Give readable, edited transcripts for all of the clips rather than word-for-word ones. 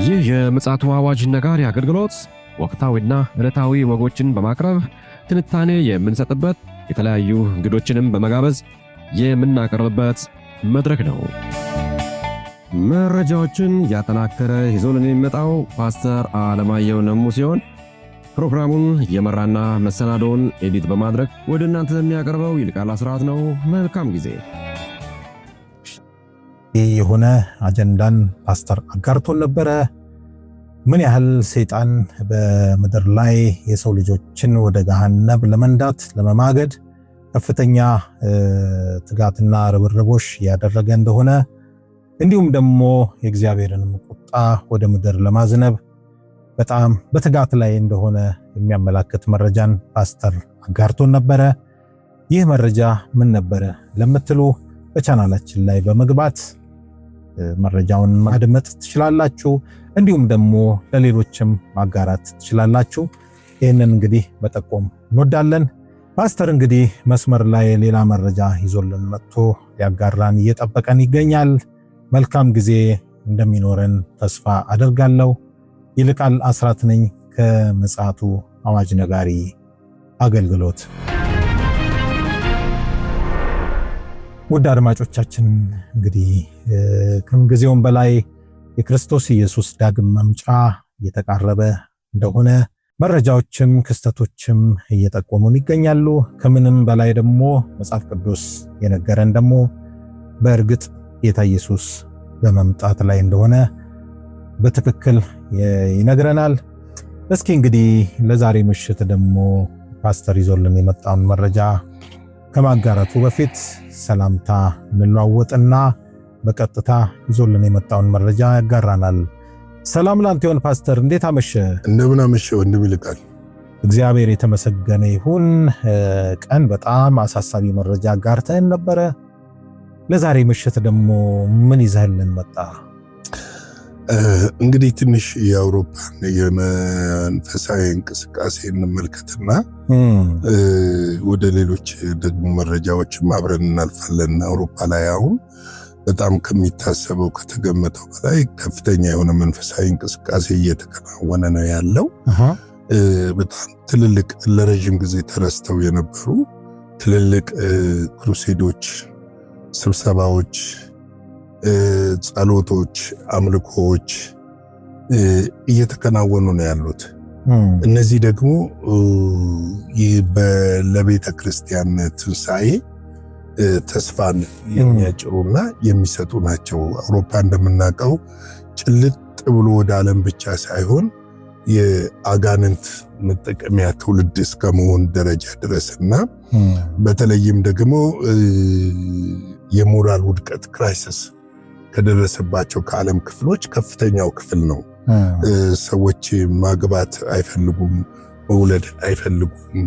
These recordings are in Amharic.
ይህ የምፅዓቱ አዋጅ ነጋሪ አገልግሎት ወቅታዊና ዕለታዊ ወጎችን በማቅረብ ትንታኔ የምንሰጥበት የተለያዩ እንግዶችንም በመጋበዝ የምናቀርብበት መድረክ ነው። መረጃዎችን ያጠናከረ ይዞልን የሚመጣው ፓስተር አለማየሁ ነሙ ሲሆን ፕሮግራሙን የመራና መሰናዶውን ኤዲት በማድረግ ወደ እናንተ የሚያቀርበው ይልቃል አስራት ነው። መልካም ጊዜ። የሆነ አጀንዳን ፓስተር አጋርቶን ነበረ። ምን ያህል ሰይጣን በምድር ላይ የሰው ልጆችን ወደ ገሃነም ለመንዳት ለመማገድ ከፍተኛ ትጋትና ርብርቦሽ ያደረገ እንደሆነ እንዲሁም ደግሞ የእግዚአብሔርንም ቁጣ ወደ ምድር ለማዝነብ በጣም በትጋት ላይ እንደሆነ የሚያመላክት መረጃን ፓስተር አጋርቶን ነበረ። ይህ መረጃ ምን ነበረ ለምትሉ በቻናላችን ላይ በመግባት መረጃውን ማድመጥ ትችላላችሁ። እንዲሁም ደግሞ ለሌሎችም ማጋራት ትችላላችሁ። ይህንን እንግዲህ መጠቆም እንወዳለን። ፓስተር እንግዲህ መስመር ላይ ሌላ መረጃ ይዞልን መጥቶ ያጋራን እየጠበቀን ይገኛል። መልካም ጊዜ እንደሚኖረን ተስፋ አደርጋለሁ። ይልቃል አስራት ነኝ ከምፅዓቱ አዋጅ ነጋሪ አገልግሎት። ውድ አድማጮቻችን እንግዲህ ከምንጊዜውም በላይ የክርስቶስ ኢየሱስ ዳግም መምጫ እየተቃረበ እንደሆነ መረጃዎችም ክስተቶችም እየጠቆሙን ይገኛሉ። ከምንም በላይ ደግሞ መጽሐፍ ቅዱስ የነገረን ደግሞ በእርግጥ ጌታ ኢየሱስ በመምጣት ላይ እንደሆነ በትክክል ይነግረናል። እስኪ እንግዲህ ለዛሬ ምሽት ደግሞ ፓስተር ይዞልን የመጣውን መረጃ ከማጋራቱ በፊት ሰላምታ እንለዋወጥና በቀጥታ ይዞልን የመጣውን መረጃ ያጋራናል። ሰላም ላንተ ይሁን ፓስተር፣ እንዴት አመሸ? እንደምን አመሸ ወንድም ይልቃል። እግዚአብሔር የተመሰገነ ይሁን። ቀን በጣም አሳሳቢ መረጃ አጋርተን ነበረ። ለዛሬ ምሽት ደግሞ ምን ይዘህልን መጣ? እንግዲህ ትንሽ የአውሮፓን የመንፈሳዊ እንቅስቃሴ እንመልከትና ወደ ሌሎች ደግሞ መረጃዎችም አብረን እናልፋለን። አውሮፓ ላይ አሁን በጣም ከሚታሰበው ከተገመተው በላይ ከፍተኛ የሆነ መንፈሳዊ እንቅስቃሴ እየተከናወነ ነው ያለው። በጣም ትልልቅ ለረጅም ጊዜ ተረስተው የነበሩ ትልልቅ ክሩሴዶች፣ ስብሰባዎች፣ ጸሎቶች፣ አምልኮዎች እየተከናወኑ ነው ያሉት። እነዚህ ደግሞ ለቤተ ክርስቲያን ትንሣኤ ተስፋን የሚያጭሩና የሚሰጡ ናቸው። አውሮፓ እንደምናውቀው ጭልጥ ብሎ ወደ ዓለም ብቻ ሳይሆን የአጋንንት መጠቀሚያ ትውልድ እስከመሆን ደረጃ ድረስና በተለይም ደግሞ የሞራል ውድቀት ክራይሲስ ከደረሰባቸው ከዓለም ክፍሎች ከፍተኛው ክፍል ነው። ሰዎች ማግባት አይፈልጉም፣ መውለድ አይፈልጉም።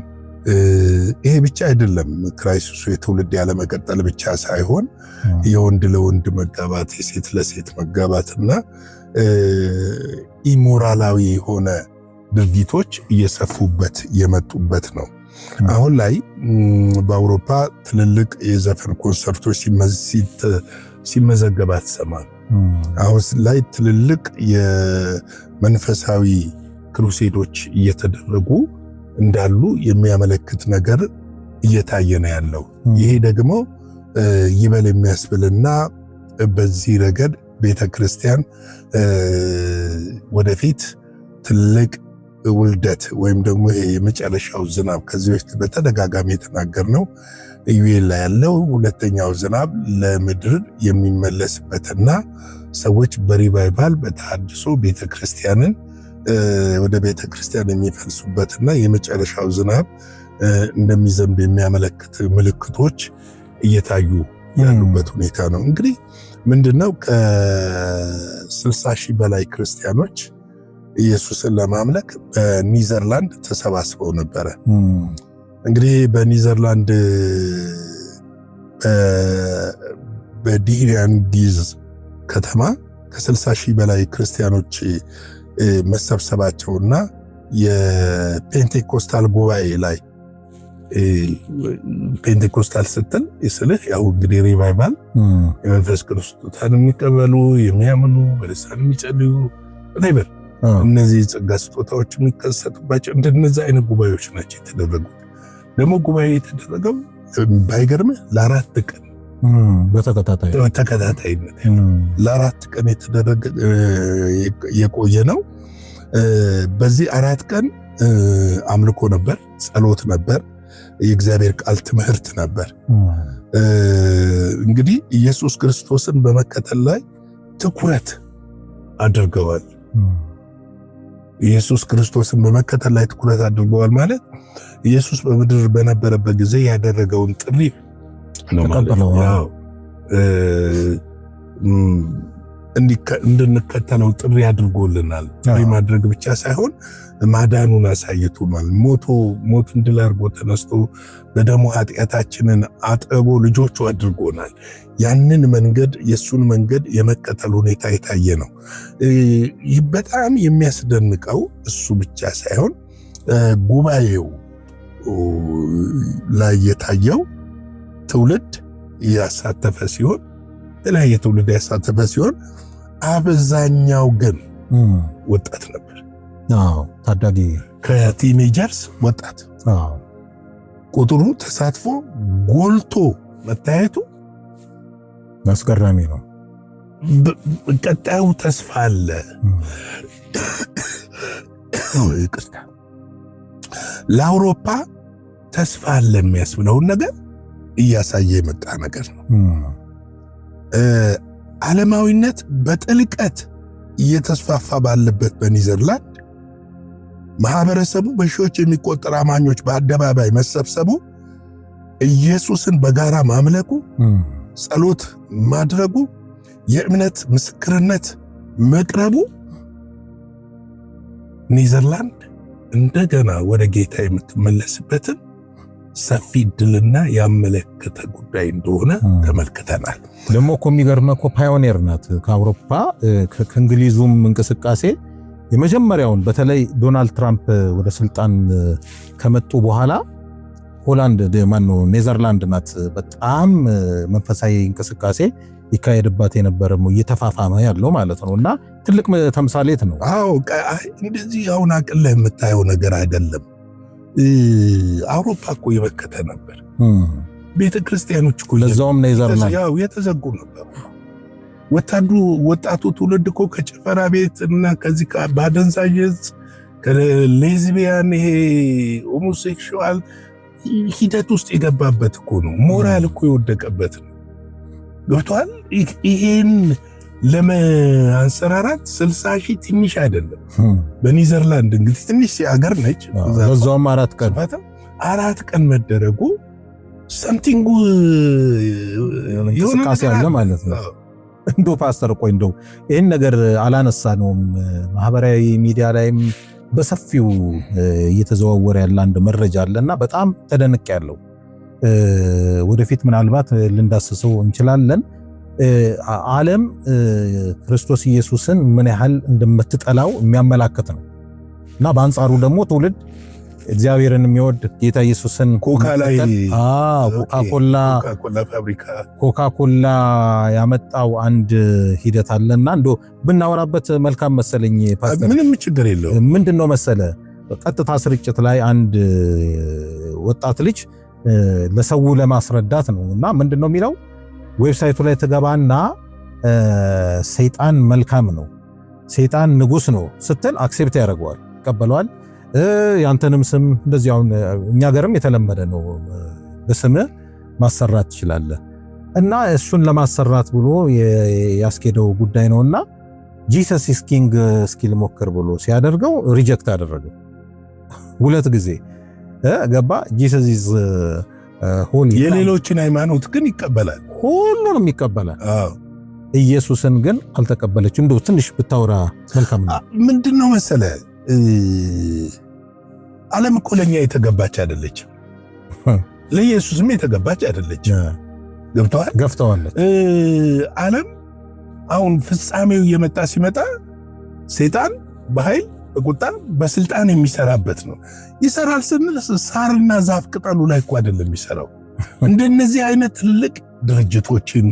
ይሄ ብቻ አይደለም። ክራይሲሱ የትውልድ ያለመቀጠል ብቻ ሳይሆን የወንድ ለወንድ መጋባት፣ የሴት ለሴት መጋባትና ኢሞራላዊ የሆነ ድርጊቶች እየሰፉበት የመጡበት ነው። አሁን ላይ በአውሮፓ ትልልቅ የዘፈን ኮንሰርቶች ሲመዘገብ አትሰማም። አሁን ላይ ትልልቅ የመንፈሳዊ ክሩሴዶች እየተደረጉ እንዳሉ የሚያመለክት ነገር እየታየ ነው ያለው። ይሄ ደግሞ ይበል የሚያስብልና በዚህ ረገድ ቤተክርስቲያን ወደፊት ትልቅ ውልደት ወይም ደግሞ የመጨረሻው ዝናብ ከዚህ በፊት በተደጋጋሚ የተናገርነው ኢዩኤል ላይ ያለው ሁለተኛው ዝናብ ለምድር የሚመለስበትና ሰዎች በሪቫይቫል በተሐድሶ ቤተክርስቲያንን ወደ ቤተክርስቲያን የሚፈልሱበትና የመጨረሻው ዝናብ እንደሚዘንብ የሚያመለክት ምልክቶች እየታዩ ያሉበት ሁኔታ ነው። እንግዲህ ምንድነው ከ60,000 በላይ ክርስቲያኖች ኢየሱስን ለማምለክ በኒዘርላንድ ተሰባስበው ነበረ። እንግዲህ በኒዘርላንድ በዲሪያንጊዝ ከተማ ከ60,000 በላይ ክርስቲያኖች መሰብሰባቸውና የፔንቴኮስታል ጉባኤ ላይ ፔንቴኮስታል ስትል ይስልህ ያው እንግዲህ ሪቫይቫል የመንፈስ ቅዱስ ስጦታን የሚቀበሉ የሚያምኑ በልሳን የሚጸልዩ ኔቨር እነዚህ ጸጋ ስጦታዎች የሚከሰቱባቸው እንደነዚህ አይነት ጉባኤዎች ናቸው የተደረጉት። ደግሞ ጉባኤ የተደረገው ባይገርምህ ለ4 ቀን በተከታታይነት ለ4 ቀን የተደረገ የቆየ ነው። በዚህ 4 ቀን አምልኮ ነበር፣ ጸሎት ነበር፣ የእግዚአብሔር ቃል ትምህርት ነበር። እንግዲህ ኢየሱስ ክርስቶስን በመከተል ላይ ትኩረት አድርገዋል። ኢየሱስ ክርስቶስን በመከተል ላይ ትኩረት አድርገዋል ማለት ኢየሱስ በምድር በነበረበት ጊዜ ያደረገውን ጥሪ ነው ማለት ነው። እንድንከተለው ጥሪ አድርጎልናል። ጥሪ ማድረግ ብቻ ሳይሆን ማዳኑን አሳይቶናል። ሞቱን ድል አድርጎ ተነስቶ በደሙ ኃጢአታችንን አጥቦ ልጆቹ አድርጎናል። ያንን መንገድ የሱን መንገድ የመከተል ሁኔታ የታየ ነው። በጣም የሚያስደንቀው እሱ ብቻ ሳይሆን ጉባኤው ላይ የታየው ትውልድ ያሳተፈ ሲሆን የተለያየ ትውልድ ያሳተፈ ሲሆን አብዛኛው ግን ወጣት ነበር። ታዳጊ ከቲኔጀርስ ወጣት ቁጥሩ ተሳትፎ ጎልቶ መታየቱ አስገራሚ ነው። ቀጣዩ ተስፋ አለ። ይቅርታ፣ ለአውሮፓ ተስፋ አለ የሚያስብለውን ነገር እያሳየ የመጣ ነገር ነው። ዓለማዊነት በጥልቀት እየተስፋፋ ባለበት በኒዘርላንድ ማህበረሰቡ በሺዎች የሚቆጠሩ አማኞች በአደባባይ መሰብሰቡ፣ ኢየሱስን በጋራ ማምለኩ፣ ጸሎት ማድረጉ፣ የእምነት ምስክርነት መቅረቡ ኒዘርላንድ እንደገና ወደ ጌታ የምትመለስበትን ሰፊ ድልና ያመለከተ ጉዳይ እንደሆነ ተመልክተናል። ደግሞ እኮ የሚገርመው እኮ ፓዮኒር ናት። ከአውሮፓ ከእንግሊዙም እንቅስቃሴ የመጀመሪያውን በተለይ ዶናልድ ትራምፕ ወደ ስልጣን ከመጡ በኋላ ሆላንድ ኔዘርላንድ ናት በጣም መንፈሳዊ እንቅስቃሴ ይካሄድባት የነበረው እየተፋፋመ ያለው ማለት ነው። እና ትልቅ ተምሳሌት ነው። አዎ እንደዚህ አሁን አቅልህ የምታየው ነገር አይደለም። አውሮፓ እኮ የበከተ ነበር። ቤተክርስቲያኖች እኮ ለዛውም ኔዘርላንድ ያው የተዘጉ ነበር። ወጣቱ ትውልድ እኮ ከጭፈራ ቤት እና ከዚህ ባደንዛዥ ዕፅ ከሌዝቢያን ይሄ ሆሞሴክሹዋል ሂደት ውስጥ የገባበት እኮ ነው። ሞራል እኮ የወደቀበት ነው። ገብቷል። ይሄን ለማንሰራራት 60 ሺህ ትንሽ አይደለም። በኒዘርላንድ እንግዲህ ትንሽ ሀገር ነች። በዛውም 4 ቀን መደረጉ ሰምቲንግ እንቅስቃሴ አለ ማለት ነው። እንደው ፓስተር ቆይ እንደው ይህን ነገር አላነሳነውም። ማህበራዊ ሚዲያ ላይም በሰፊው እየተዘዋወረ ያለ አንድ መረጃ አለና በጣም ተደንቅ ያለው ወደፊት ምናልባት ልንዳስሰው እንችላለን። ዓለም ክርስቶስ ኢየሱስን ምን ያህል እንደምትጠላው የሚያመላክት ነው እና በአንጻሩ ደግሞ ትውልድ እግዚአብሔርን የሚወድ ጌታ ኢየሱስን ኮካኮላ ያመጣው አንድ ሂደት አለና እንደው ብናወራበት መልካም መሰለኝ ፓስተር። ምንም ችግር የለው። ምንድነው መሰለ ቀጥታ ስርጭት ላይ አንድ ወጣት ልጅ ለሰው ለማስረዳት ነው እና ምንድነው የሚለው ዌብሳይቱ ላይ ተገባና ሰይጣን መልካም ነው፣ ሰይጣን ንጉስ ነው ስትል አክሴፕት ያደርገዋል፣ ይቀበለዋል። ያንተንም ስም እንደዚህ አሁን እኛ ሀገርም የተለመደ ነው፣ በስም ማሰራት ትችላለህ እና እሱን ለማሰራት ብሎ ያስኬደው ጉዳይ ነውና ጂሰስ ኢዝ ኪንግ ስኪል ሞክር ብሎ ሲያደርገው ሪጀክት አደረገው 2 ጊዜ ገባ። ጂሰስ ኢዝ ሆሊ የሌሎችን ሃይማኖት ግን ይቀበላል፣ ሁሉንም ይቀበላል። ኢየሱስን ግን አልተቀበለችም። እንደው ትንሽ ብታወራ መልካም ነው። ምንድነው መሰለ ዓለም እኮ ለኛ የተገባች አይደለችም፣ ለኢየሱስም የተገባች አይደለችም። ገፍተዋለች። ዓለም አሁን ፍጻሜው እየመጣ ሲመጣ ሰይጣን በኃይል በቁጣ በስልጣን የሚሰራበት ነው። ይሰራል ስንል ሳርና ዛፍ ቅጠሉ ላይ እኮ አይደለም የሚሰራው። እንደነዚህ አይነት ትልቅ ድርጅቶችን፣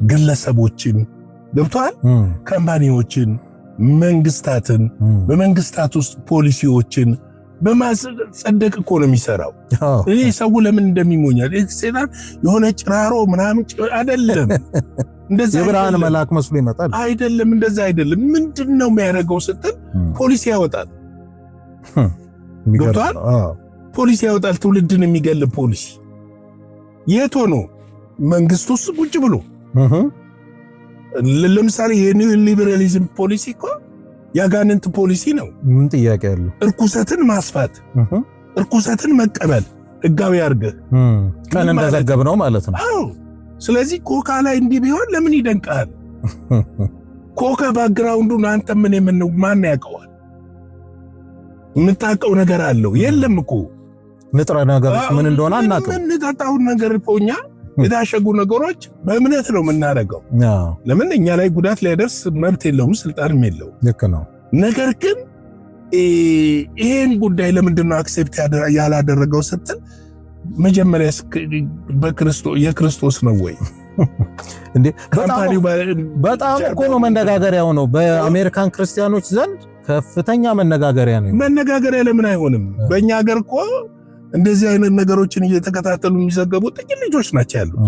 ግለሰቦችን ገብቷል፣ ካምፓኒዎችን መንግስታትን በመንግስታት ውስጥ ፖሊሲዎችን በማጸደቅ እኮ ነው የሚሰራው። ይሄ ሰው ለምን እንደሚሞኛል ሰይጣን የሆነ ጭራሮ ምናምን አይደለም። እንደዛ የብርሃን መልአክ መስሎ ይመጣል አይደለም። እንደዛ አይደለም። ምንድነው የሚያደርገው ስትል ፖሊሲ ያወጣል። ገብቷል? ፖሊሲ ያወጣል። ትውልድን የሚገል ፖሊሲ የት ሆኖ መንግስት ውስጥ ቁጭ ብሎ ለምሳሌ የኒው ሊበራሊዝም ፖሊሲ እኮ ያጋንንት ፖሊሲ ነው። ምን ጥያቄ ያለው? እርኩሰትን ማስፋት፣ እርኩሰትን መቀበል ህጋዊ አድርገህ ቀን እንደዘገብ ነው ማለት ነው። አዎ። ስለዚህ ኮካ ላይ እንዲህ ቢሆን ለምን ይደንቃል? ኮካ ባክግራውንዱን አንተ ምን ማን ያውቀዋል? የምታውቀው ነገር አለው? የለም እኮ ንጥረ ነገር ምን እንደሆነ አናውቅም። ምን ተጣጣው ነገር እኛ የታሸጉ ነገሮች በእምነት ነው የምናደርገው። ለምን እኛ ላይ ጉዳት ሊያደርስ መብት የለውም፣ ስልጣንም የለው። ልክ ነው። ነገር ግን ይሄን ጉዳይ ለምንድን ነው አክሴፕት ያላደረገው ስትል መጀመሪያ የክርስቶስ ነው ወይ እንዴ? በጣም እኮ ነው መነጋገሪያው ነው። በአሜሪካን ክርስቲያኖች ዘንድ ከፍተኛ መነጋገሪያ ነው። መነጋገሪያ ለምን አይሆንም? በእኛ ሀገር እኮ እንደዚህ አይነት ነገሮችን እየተከታተሉ የሚዘገቡ ጥቂት ልጆች ናቸው ያሉት።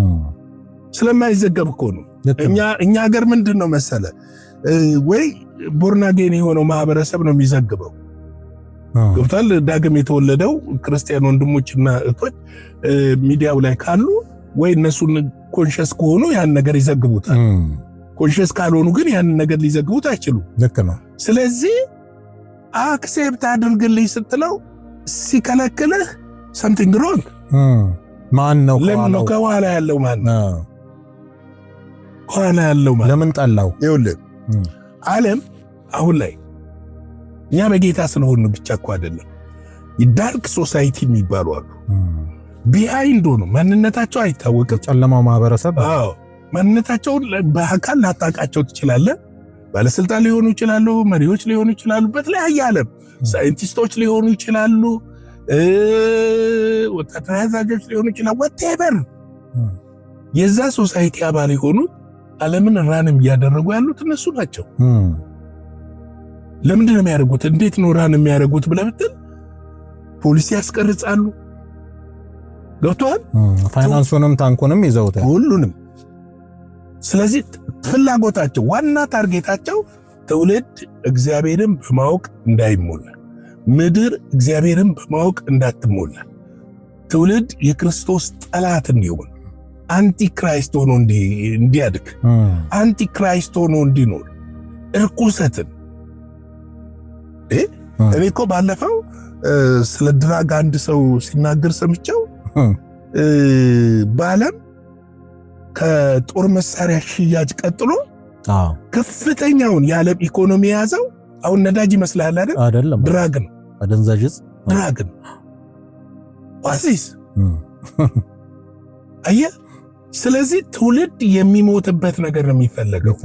ስለማይዘገብ እኮ ነው። እኛ ሀገር ምንድን ነው መሰለ ወይ ቦርናጌን የሆነው ማህበረሰብ ነው የሚዘግበው። ገብቷል? ዳግም የተወለደው ክርስቲያን ወንድሞችና እህቶች ሚዲያው ላይ ካሉ ወይ እነሱን ኮንሸስ ከሆኑ ያን ነገር ይዘግቡታል። ኮንሸስ ካልሆኑ ግን ያን ነገር ሊዘግቡት አይችሉም። ልክ ነው። ስለዚህ አክሴፕት አድርግልኝ ስትለው ሲከለክልህ something wrong። ማን ነው? ለምን ነው ከኋላ ያለው? ማን ነው ከኋላ ያለው? ማን ለምን ጠላው? ይኸውልህ ዓለም አሁን ላይ እኛ በጌታ ስለሆኑ ብቻ እኮ አይደለም። ዳርክ ሶሳይቲ የሚባሉ አሉ። ቢሃይንድ ሆኖ ማንነታቸው አይታወቅም። ጨለማው ማህበረሰብ ማንነታቸውን በአካል ላታውቃቸው ትችላለህ። ባለስልጣን ሊሆኑ ይችላሉ፣ መሪዎች ሊሆኑ ይችላሉ፣ በተለያየ ዓለም ሳይንቲስቶች ሊሆኑ ይችላሉ፣ ወታደራዊ አዛዦች ሊሆኑ ይችላሉ። whatever የዛ ሶሳይቲ አባል የሆኑ ዓለምን ራንም እያደረጉ ያሉት እነሱ ናቸው። ለምንድን ነው የሚያደርጉት? እንዴት ነው ራን የሚያደርጉት ብለህ ብትል ፖሊሲ ያስቀርጻሉ። ገብቶሃል? ፋይናንሱንም ታንኩንም ይዘውታል፣ ሁሉንም። ስለዚህ ፍላጎታቸው ዋና ታርጌታቸው ትውልድ እግዚአብሔርን በማወቅ እንዳይሞላ፣ ምድር እግዚአብሔርን በማወቅ እንዳትሞላ፣ ትውልድ የክርስቶስ ጠላት እንዲሆን፣ አንቲክራይስት ሆኖ እንዲያድግ፣ አንቲክራይስት ሆኖ እንዲኖር፣ እርኩሰትን እኔ እኮ ባለፈው ስለ ድራግ አንድ ሰው ሲናገር ሰምቻው በዓለም ከጦር መሳሪያ ሽያጭ ቀጥሎ ከፍተኛውን የዓለም ኢኮኖሚ የያዘው አሁን ነዳጅ ይመስላል አይደለም? ድራግ ነው። አደንዛዥ ዕፅ ድራግ ነው። ዋሲስ አየህ። ስለዚህ ትውልድ የሚሞትበት ነገር ነው የሚፈለገው።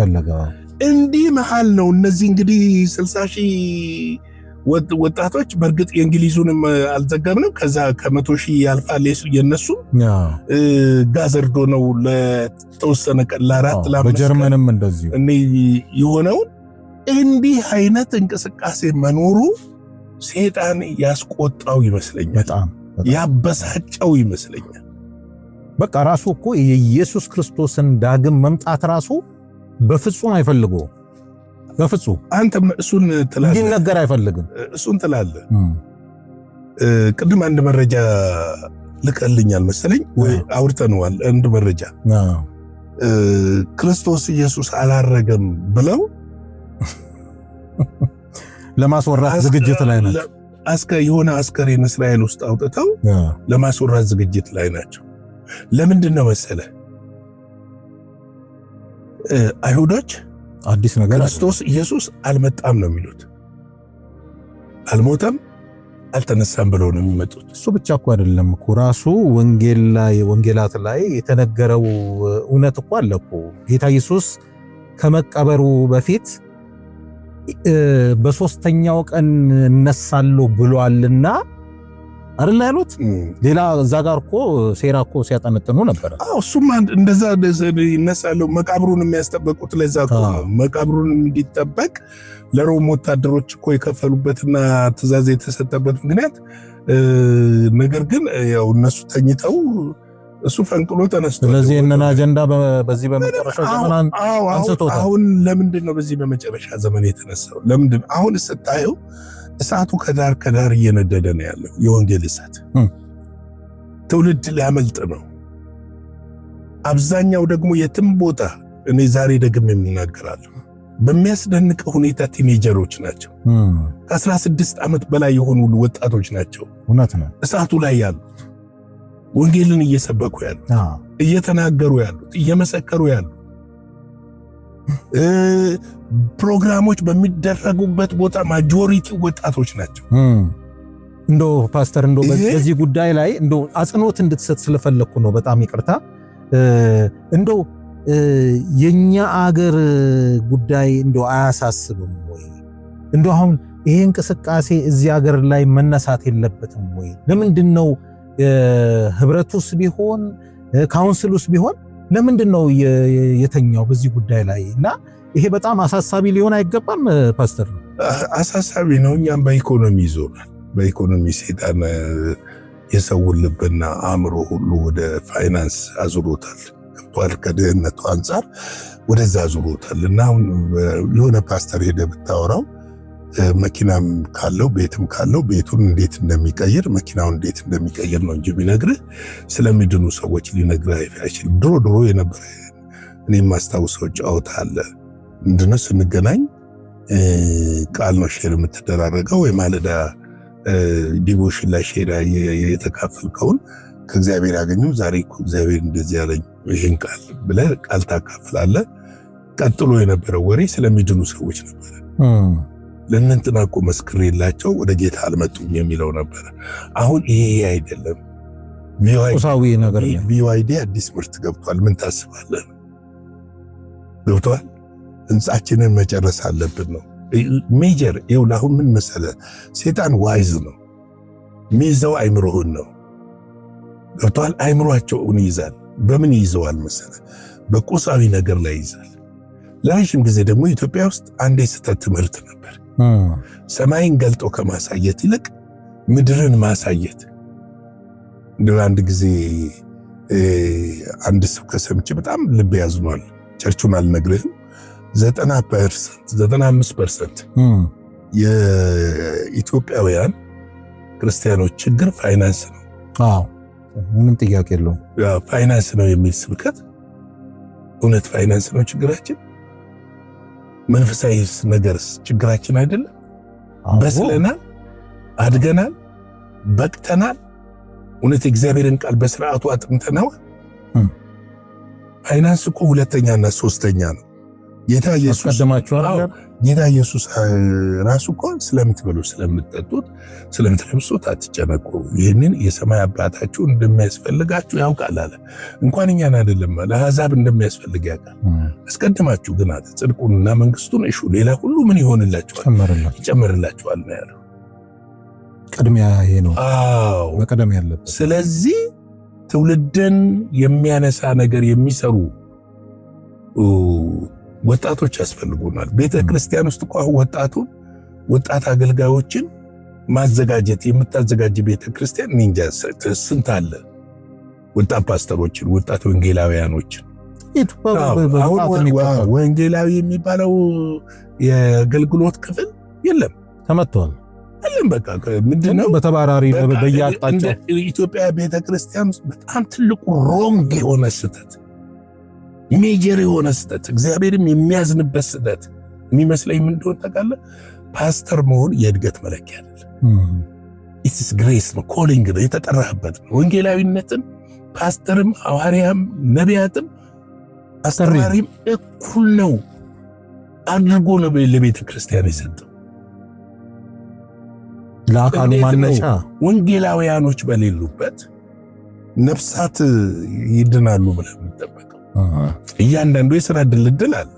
እንዲህ መሃል ነው እነዚህ እንግዲህ 60 ሺህ ወጣቶች በእርግጥ የእንግሊዙንም አልዘገብንም። ከዛ ከ100 ሺህ ያልፋል የነሱ ጋዘርዶ ነው ለተወሰነ ቀን ለአራት ለአምስት በጀርመንም እንደዚሁ የሆነውን እንዲህ አይነት እንቅስቃሴ መኖሩ ሰይጣን ያስቆጣው ይመስለኛል። በጣም ያበሳጨው ይመስለኛል። በቃ ራሱ እኮ የኢየሱስ ክርስቶስን ዳግም መምጣት ራሱ በፍጹም አይፈልገው። በፍጹም አንተ እሱን ትላለህ፣ ግን ነገር አይፈልግም። እሱን ትላለህ። ቅድም አንድ መረጃ ልቀልኛል መሰለኝ ወይ አውርተነዋል። አንድ መረጃ ክርስቶስ ኢየሱስ አላረገም ብለው ለማስወራት ዝግጅት ላይ ናቸው። የሆነ አስከሬን እስራኤል ውስጥ አውጥተው ለማስወራት ዝግጅት ላይ ናቸው። ለምንድን ነው መሰለህ? አይሁዶች አዲስ ነገር ክርስቶስ ኢየሱስ አልመጣም ነው የሚሉት። አልሞተም አልተነሳም ብለው ነው የሚመጡት። እሱ ብቻ እኮ አይደለም እኮ ራሱ ወንጌላት ላይ የተነገረው እውነት እኮ አለ እኮ። ጌታ ኢየሱስ ከመቀበሩ በፊት በሶስተኛው ቀን እነሳለሁ ብሏልና አይደል ያሉት። ሌላ እዛ ጋር እኮ ሴራ እኮ ሲያጠነጥኑ ነበር። እሱማ እንደዛ ይነሳሉ። መቃብሩን የሚያስጠበቁት ለዛ እኮ ነው። መቃብሩን እንዲጠበቅ ለሮም ወታደሮች እኮ የከፈሉበትና ትእዛዝ የተሰጠበት ምክንያት ነገር ግን ያው እነሱ ተኝተው እሱ ፈንቅሎ ተነስቶ ስለዚህ እነና አጀንዳ በዚህ በመጨረሻው ዘመን አንስቶታል። አሁን ለምንድን ነው በዚህ በመጨረሻ ዘመን የተነሳው? ለምንድን አሁን ስታየው እሳቱ ከዳር ከዳር እየነደደ ነው ያለው። የወንጌል እሳት ትውልድ ሊያመልጥ ነው። አብዛኛው ደግሞ የትም ቦታ እኔ ዛሬ ደግሜ የምናገራለሁ በሚያስደንቅ ሁኔታ ቲኔጀሮች ናቸው። ከ16 ዓመት በላይ የሆኑ ወጣቶች ናቸው። እውነት ነው። እሳቱ ላይ ያሉት ወንጌልን እየሰበኩ ያሉት እየተናገሩ ያሉት እየመሰከሩ ያሉት ፕሮግራሞች በሚደረጉበት ቦታ ማጆሪቲ ወጣቶች ናቸው። እንደው ፓስተር እንደው በዚህ ጉዳይ ላይ እንደው አጽንኦት እንድትሰጥ ስለፈለኩ ነው። በጣም ይቅርታ። እንደው የኛ አገር ጉዳይ እንደው አያሳስብም ወይ? እንደው አሁን ይሄ እንቅስቃሴ እዚህ አገር ላይ መነሳት የለበትም ወይ? ለምንድነው ህብረቱስ ቢሆን ካውንስሉስ ቢሆን ለምንድነው የተኛው በዚህ ጉዳይ ላይ? እና ይሄ በጣም አሳሳቢ ሊሆን አይገባም ፓስተር? አሳሳቢ ነው። እኛም በኢኮኖሚ ይዞናል። በኢኮኖሚ ሰይጣን የሰውን ልብና አእምሮ ሁሉ ወደ ፋይናንስ አዙሮታል። ገብቷል። ከድህነቱ አንጻር ወደዛ አዙሮታል። እና አሁን የሆነ ፓስተር ሄደ ብታወራው መኪናም ካለው ቤትም ካለው ቤቱን እንዴት እንደሚቀይር መኪናውን እንዴት እንደሚቀይር ነው እንጂ ቢነግርህ ስለሚድኑ ሰዎች ሊነግርህ አይችልም። ድሮ የነበረ እኔ የማስታውሰው ጨዋታ አለ። ምንድነው ስንገናኝ ቃል ነው ሼር የምትደራረገው ወይ ማለዳ ዲቮሽን ላይ ሼር የተካፈልከውን ከእግዚአብሔር ያገኙ ዛሬ እኮ እግዚአብሔር እንደዚህ ያለኝ ይህን ቃል ብለህ ቃል ታካፍላለህ። ቀጥሎ የነበረው ወሬ ስለሚድኑ ሰዎች ነበረ። ለእነንትና እኮ መስክሬላቸው ወደ ጌታ አልመጡም የሚለው ነበረ። አሁን ይሄ አይደለም። ቁሳዊ ነገር ነው። ቪዋይዲ አዲስ ምርት ገብቷል። ምን ታስባለህ? ገብቷል። ህንጻችንን መጨረስ አለብን ነው ሜጀር። ይኸው ለአሁን ምን መሰለህ፣ ሴጣን ዋይዝ ነው። ሚይዘው አይምሮህን ነው። ገብቷል። አይምሮአቸውን ይይዛል። በምን ይይዘዋል መሰለህ? በቁሳዊ ነገር ላይ ይይዛል። ለረጅም ጊዜ ደግሞ ኢትዮጵያ ውስጥ አንድ የስህተት ትምህርት ነበር። ሰማይን ገልጦ ከማሳየት ይልቅ ምድርን ማሳየት። እንደው አንድ ጊዜ አንድ ስብከት ሰምቼ በጣም ልብ ያዝኗል። ቸርቹን አልነግርህም። 95% የኢትዮጵያውያን ክርስቲያኖች ችግር ፋይናንስ ነው። ምንም ጥያቄ የለውም። ፋይናንስ ነው የሚል ስብከት። እውነት ፋይናንስ ነው ችግራችን? መንፈሳዊ ነገርስ ችግራችን አይደለም? በስለናል፣ አድገናል፣ በቅተናል። እውነት እግዚአብሔርን ቃል በስርዓቱ አጥንተናል። ፋይናንስ እኮ ሁለተኛና ሶስተኛ ነው። ጌታ ኢየሱስ ራሱ እኮ ስለምትበሉ ስለምትጠጡት ስለምትለብሱት አትጨነቁ፣ ይህንን የሰማይ አባታችሁ እንደሚያስፈልጋችሁ ያውቃል አለ። እንኳን እኛን አይደለም ለአሕዛብ እንደሚያስፈልግ ያውቃል። አስቀድማችሁ ግን አለ ጽድቁንና መንግስቱን እሹ፣ ሌላ ሁሉ ምን ይሆንላችኋል? ይጨመርላችኋል ነው ያለው። ቅድሚያ ይሄ ነው መቀደም ያለበት። ስለዚህ ትውልድን የሚያነሳ ነገር የሚሰሩ ወጣቶች ያስፈልጉናል። ቤተ ክርስቲያን ውስጥ እኮ ወጣት አገልጋዮችን ማዘጋጀት የምታዘጋጅ ቤተ ክርስቲያን እንጃ ስንት አለ። ወጣት ፓስተሮችን፣ ወጣት ወንጌላውያኖችን። ወንጌላዊ የሚባለው የአገልግሎት ክፍል የለም፣ ተመቷል። የለም በቃ ምንድነው በተባራሪ በየአቅጣጫው ኢትዮጵያ ቤተ ክርስቲያን ውስጥ በጣም ትልቁ ሮንግ የሆነ ስህተት፣ ሜጀር የሆነ ስህተት፣ እግዚአብሔርም የሚያዝንበት ስህተት የሚመስለኝ ምን እንደሆነ ታውቃለህ? ፓስተር መሆን የእድገት መለኪያ አይደለም። ኢትስ ግሬስ ነው፣ ኮሊንግ ነው፣ የተጠራህበት ነው። ወንጌላዊነትም ፓስተርም ሐዋርያም ነቢያትም አስተማሪም እኩል ነው አድርጎ ነው ለቤተ ክርስቲያን የሰጠው። ለአካሉ ማነሻ ወንጌላውያኖች በሌሉበት ነፍሳት ይድናሉ ብለህ የምትጠብቀው እያንዳንዱ የሥራ ድልድል አለ።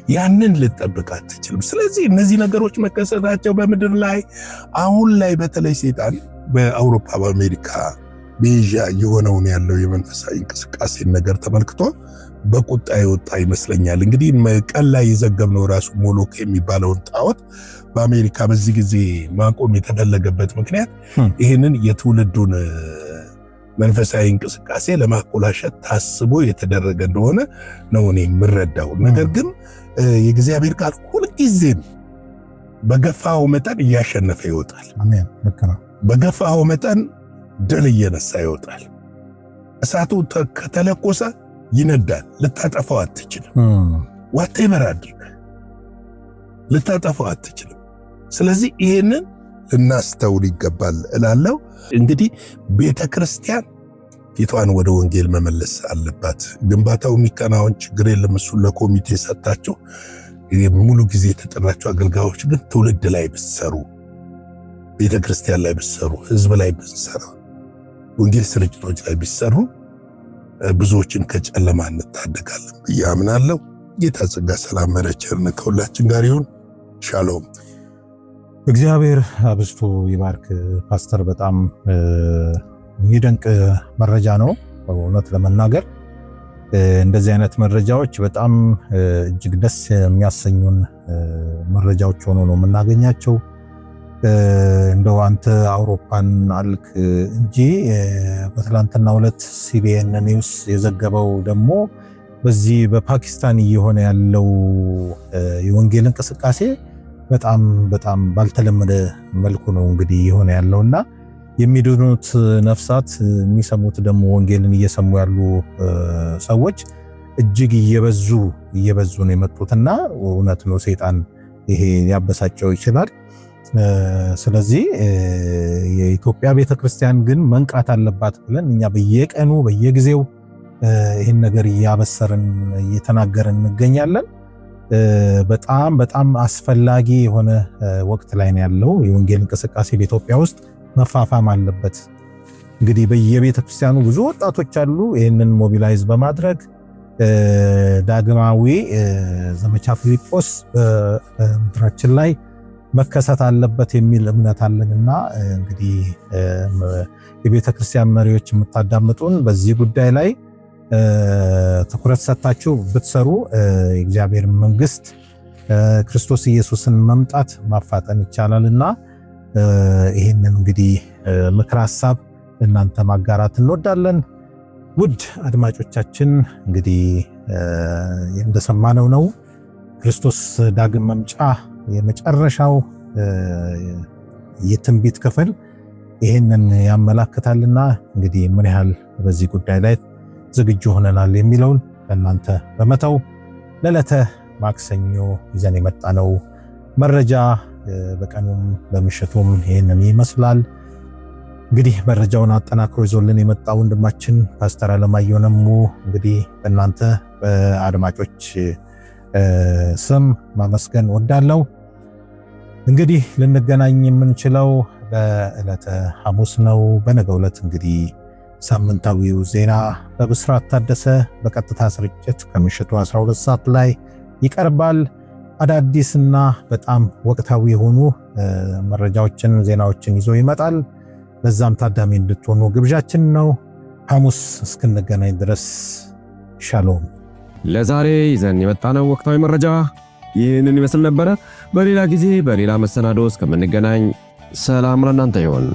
ያንን ልጠብቅ አትችልም። ስለዚህ እነዚህ ነገሮች መከሰታቸው በምድር ላይ አሁን ላይ በተለይ ሰይጣን በአውሮፓ፣ በአሜሪካ፣ በኤዥያ የሆነውን ያለው የመንፈሳዊ እንቅስቃሴን ነገር ተመልክቶ በቁጣ የወጣ ይመስለኛል። እንግዲህ ቀን ላይ የዘገብነው ራሱ ሞሎክ የሚባለውን ጣዖት በአሜሪካ በዚህ ጊዜ ማቆም የተፈለገበት ምክንያት ይህንን የትውልዱን መንፈሳዊ እንቅስቃሴ ለማኮላሸት ታስቦ የተደረገ እንደሆነ ነው እኔ የምረዳው። ነገር ግን የእግዚአብሔር ቃል ሁልጊዜም በገፋው መጠን እያሸነፈ ይወጣል። አሜን። ልክ ነው። በገፋው መጠን ድል እየነሳ ይወጣል። እሳቱ ከተለኮሰ ይነዳል። ልታጠፋው አትችልም። ዋቴቨር አድርገህ ልታጠፋው አትችልም። ስለዚህ ይህንን ልናስተውል ይገባል እላለሁ። እንግዲህ ቤተክርስቲያን ፊቷን ወደ ወንጌል መመለስ አለባት። ግንባታው የሚከናወን ችግር የለም። እሱን ለኮሚቴ ሰጣቸው ሙሉ ጊዜ የተጠራቸው አገልጋዮች ግን ትውልድ ላይ ብሰሩ፣ ቤተክርስቲያን ላይ ብሰሩ፣ ህዝብ ላይ ብሰሩ፣ ወንጌል ስርጭቶች ላይ ቢሰሩ ብዙዎችን ከጨለማ እንታደጋለን ብዬ አምናለሁ። ጌታ ጸጋ፣ ሰላም፣ ምሕረት፣ ቸርነት ከሁላችን ጋር ይሁን። ሻሎም። እግዚአብሔር አብዝቶ ይባርክ ፓስተር። በጣም የሚደንቅ መረጃ ነው እውነት ለመናገር እንደዚህ አይነት መረጃዎች በጣም እጅግ ደስ የሚያሰኙን መረጃዎች ሆኖ ነው የምናገኛቸው። እንደው አንተ አውሮፓን አልክ እንጂ በትላንትናው ዕለት ሲቢኤን ኒውስ የዘገበው ደግሞ በዚህ በፓኪስታን እየሆነ ያለው የወንጌል እንቅስቃሴ በጣም በጣም ባልተለመደ መልኩ ነው እንግዲህ የሆነ ያለውና የሚድኑት ነፍሳት የሚሰሙት ደግሞ ወንጌልን እየሰሙ ያሉ ሰዎች እጅግ እየበዙ ነው የመጡትና እውነት ነው ሰይጣን ይሄ ያበሳጨው ይችላል። ስለዚህ የኢትዮጵያ ቤተክርስቲያን ግን መንቃት አለባት ብለን እኛ በየቀኑ በየጊዜው ይህን ነገር እያበሰርን እየተናገርን እንገኛለን። በጣም በጣም አስፈላጊ የሆነ ወቅት ላይ ነው ያለው። የወንጌል እንቅስቃሴ በኢትዮጵያ ውስጥ መፋፋም አለበት። እንግዲህ በየቤተክርስቲያኑ ብዙ ወጣቶች አሉ። ይህንን ሞቢላይዝ በማድረግ ዳግማዊ ዘመቻ ፊልጶስ በምድራችን ላይ መከሰት አለበት የሚል እምነት አለንና እንግዲህ የቤተክርስቲያን መሪዎች የምታዳምጡን በዚህ ጉዳይ ላይ ትኩረት ሰጥታችሁ ብትሰሩ የእግዚአብሔር መንግስት ክርስቶስ ኢየሱስን መምጣት ማፋጠን ይቻላልና ይህንን እንግዲህ ምክር ሐሳብ እናንተ ማጋራት እንወዳለን። ውድ አድማጮቻችን እንግዲህ እንደሰማነው ነው ክርስቶስ ዳግም መምጫ የመጨረሻው የትንቢት ክፍል ይህንን ያመላክታልና እንግዲህ ምን ያህል በዚህ ጉዳይ ላይ ዝግጁ ሆነናል የሚለውን ለእናንተ በመተው ለዕለተ ማክሰኞ ይዘን የመጣነው መረጃ በቀኑም በምሽቱም ይህንን ይመስላል። እንግዲህ መረጃውን አጠናክሮ ይዞልን የመጣ ወንድማችን ፓስተር አለማየሁ ነሙ እንግዲህ በእናንተ በአድማጮች ስም ማመስገን ወዳለው። እንግዲህ ልንገናኝ የምንችለው በዕለተ ሐሙስ ነው። በነገው ዕለት እንግዲህ ሳምንታዊው ዜና በብስራት ታደሰ በቀጥታ ስርጭት ከምሽቱ 12 ሰዓት ላይ ይቀርባል። አዳዲስና በጣም ወቅታዊ የሆኑ መረጃዎችን ዜናዎችን ይዞ ይመጣል። በዛም ታዳሚ እንድትሆኑ ግብዣችን ነው። ሐሙስ እስክንገናኝ ድረስ ሻሎም። ለዛሬ ይዘን የመጣነው ወቅታዊ መረጃ ይህንን ይመስል ነበረ። በሌላ ጊዜ በሌላ መሰናዶ እስከምንገናኝ ሰላም ለእናንተ ይሁን።